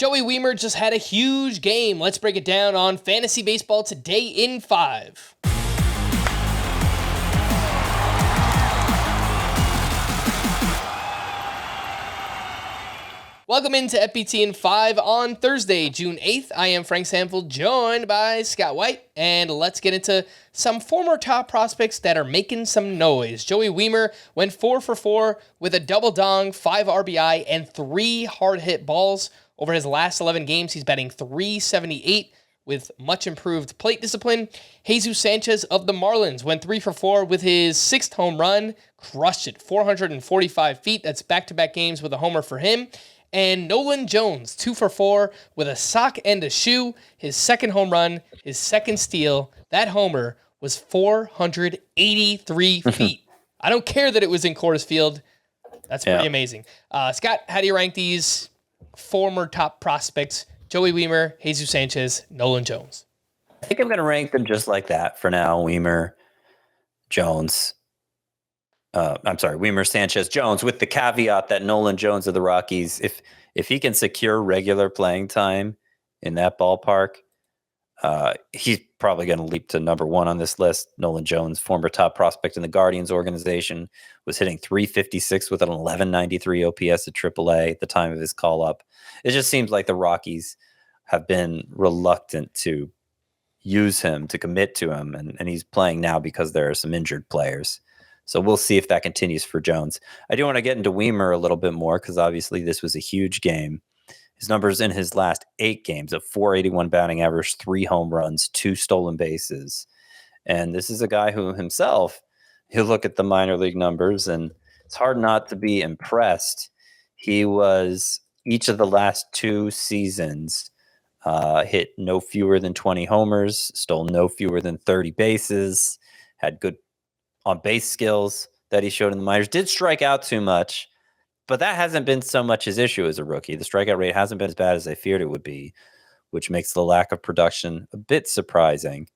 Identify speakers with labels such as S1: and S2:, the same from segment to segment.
S1: Joey Wiemer just had a huge game. Let's break it down on Fantasy Baseball Today in 5. Welcome into FBT in 5 on Thursday, June 8th. I am Frank Sample, joined by Scott White, and let's get into some former top prospects that are making some noise. Joey Wiemer went 4 for 4 with a double dong, 5 RBI, and 3 hard hit balls. Over his last 11 games, he's batting .378 with much improved plate discipline. Jesus Sanchez of the Marlins went 3 for 4 with his 6th home run, crushed it, 445 feet. That's back-to-back games with a homer for him. And Nolan Jones, 2 for 4 with a sock and a shoe. His 2nd home run, his 2nd steal. That homer was 483 feet. I don't care that it was in Coors Field. That's pretty amazing. Scott, how do you rank these former top prospects? Joey Wiemer, Jesus Sanchez, Nolan Jones.
S2: I think I'm going to rank them just like that for now. Wiemer, Jones. Wiemer, Sanchez, Jones, with the caveat that Nolan Jones of the Rockies, if he can secure regular playing time in that ballpark, he's probably going to leap to number 1 on this list. Nolan Jones, former top prospect in the Guardians organization, was hitting .356 with an 1193 OPS at AAA at the time of his call-up. It just seems like the Rockies have been reluctant to use him, to commit to him, and he's playing now because there are some injured players. So we'll see if that continues for Jones. I do want to get into Wiemer a little bit more because obviously this was a huge game. His numbers in his last 8 games of .481 batting average, 3 home runs, 2 stolen bases. And this is a guy who himself, he'll look at the minor league numbers and it's hard not to be impressed. He was each of the last 2 seasons hit no fewer than 20 homers, stole no fewer than 30 bases, had good on base skills that he showed in the minors, did strike out too much, but that hasn't been so much his issue as a rookie. The strikeout rate hasn't been as bad as I feared it would be, which makes the lack of production a bit surprising.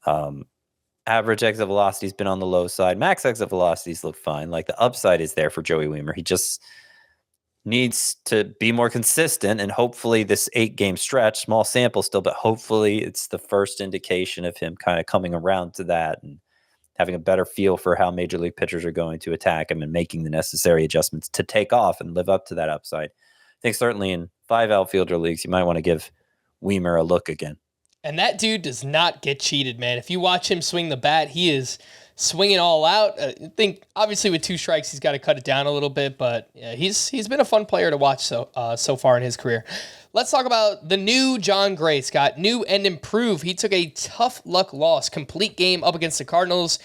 S2: Average exit velocity's been on the low side. Max exit velocities look fine. Like, the upside is there for Joey Wiemer. He just needs to be more consistent, and hopefully this 8-game stretch, small sample still, but hopefully it's the first indication of him kind of coming around to that and having a better feel for how major league pitchers are going to attack him and making the necessary adjustments to take off and live up to that upside. I think certainly in 5 outfielder leagues, you might want to give Wiemer a look again.
S1: And that dude does not get cheated, man. If you watch him swing the bat, he is swinging all out. I think obviously with 2 strikes, he's got to cut it down a little bit, but yeah, he's been a fun player to watch so far in his career. Let's talk about the new Jon Gray, Scott. New and improved. He took a tough luck loss, complete game up against the Cardinals.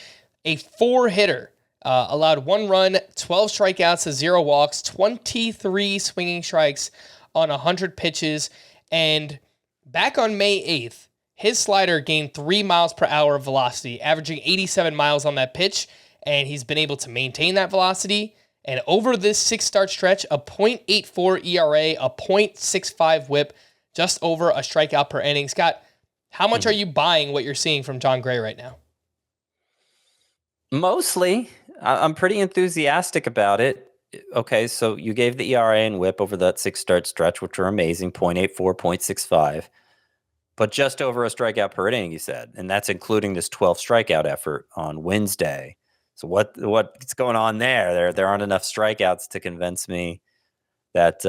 S1: A 4-hitter, allowed 1 run, 12 strikeouts to 0 walks, 23 swinging strikes on 100 pitches. And back on May 8th, his slider gained 3 miles per hour of velocity, averaging 87 miles on that pitch, and he's been able to maintain that velocity. And over this 6-start stretch, a .84 ERA, a .65 whip, just over a strikeout per inning. Scott, how much are you buying what you're seeing from Jon Gray right now?
S2: Mostly. I'm pretty enthusiastic about it. Okay, so you gave the ERA and whip over that 6-start stretch, which were amazing, .84, .65. But just over a strikeout per inning, you said. And that's including this 12 strikeout effort on Wednesday. So what's going on there? There aren't enough strikeouts to convince me that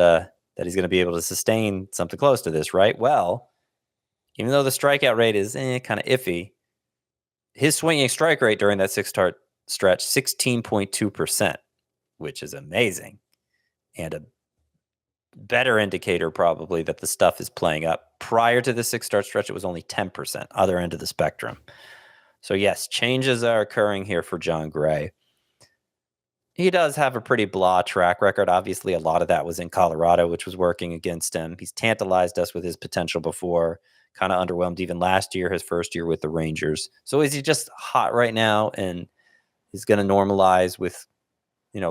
S2: he's going to be able to sustain something close to this, right? Well, even though the strikeout rate is kind of iffy, his swinging strike rate during that 6-start stretch, 16.2%, which is amazing. And a better indicator probably that the stuff is playing up. Prior to the 6-start stretch, it was only 10%, other end of the spectrum. So yes, changes are occurring here for Jon Gray. He does have a pretty blah track record. Obviously, a lot of that was in Colorado, which was working against him. He's tantalized us with his potential before, kind of underwhelmed even last year, his first year with the Rangers. So is he just hot right now and he's going to normalize with,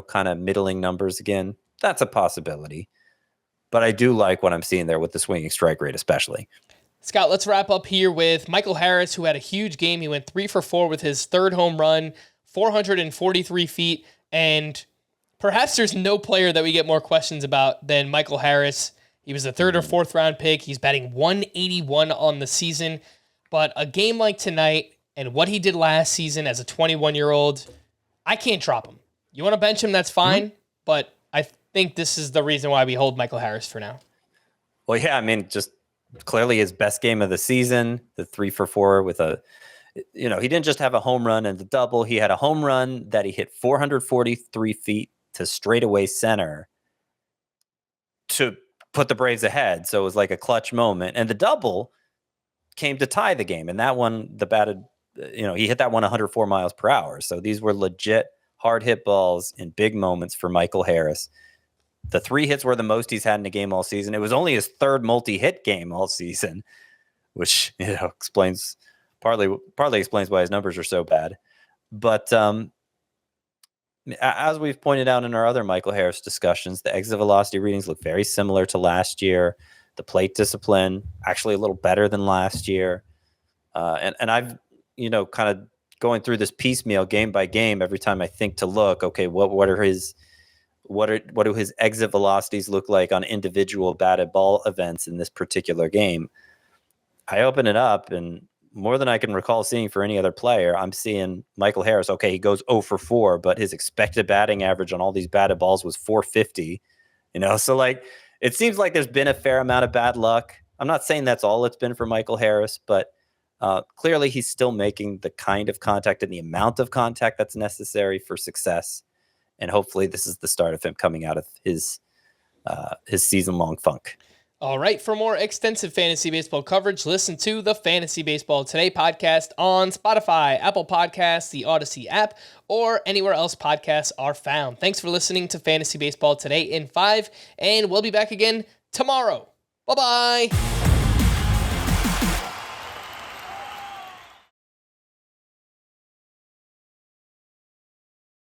S2: kind of middling numbers again? That's a possibility. But I do like what I'm seeing there with the swinging strike rate especially.
S1: Scott, let's wrap up here with Michael Harris, who had a huge game. He went 3 for 4 with his 3rd home run, 443 feet, and perhaps there's no player that we get more questions about than Michael Harris. He was a third or fourth round pick. He's batting 181 on the season. But a game like tonight and what he did last season as a 21-year-old, I can't drop him. You want to bench him, that's fine. But I think this is the reason why we hold Michael Harris for now.
S2: Well, yeah, I mean, just clearly his best game of the season, the 3 for 4 with he didn't just have a home run and the double. He had a home run that he hit 443 feet to straightaway center to put the Braves ahead. So it was like a clutch moment. And the double came to tie the game. And that one, he hit that one 104 miles per hour. So these were legit hard hit balls in big moments for Michael Harris. The 3 hits were the most he's had in a game all season. It was only his third multi-hit game all season, which explains partly explains why his numbers are so bad. But as we've pointed out in our other Michael Harris discussions, the exit velocity readings look very similar to last year. The plate discipline actually a little better than last year. And I've kind of going through this piecemeal game by game every time I think to look, okay, what do his exit velocities look like on individual batted ball events in this particular game? I open it up, and more than I can recall seeing for any other player, I'm seeing Michael Harris. Okay, he goes 0 for 4, but his expected batting average on all these batted balls was 450. So like it seems like there's been a fair amount of bad luck. I'm not saying that's all it's been for Michael Harris, but clearly he's still making the kind of contact and the amount of contact that's necessary for success. And hopefully this is the start of him coming out of his season-long funk.
S1: All right, for more extensive fantasy baseball coverage, listen to the Fantasy Baseball Today podcast on Spotify, Apple Podcasts, the Odyssey app, or anywhere else podcasts are found. Thanks for listening to Fantasy Baseball Today in 5, and we'll be back again tomorrow. Bye-bye.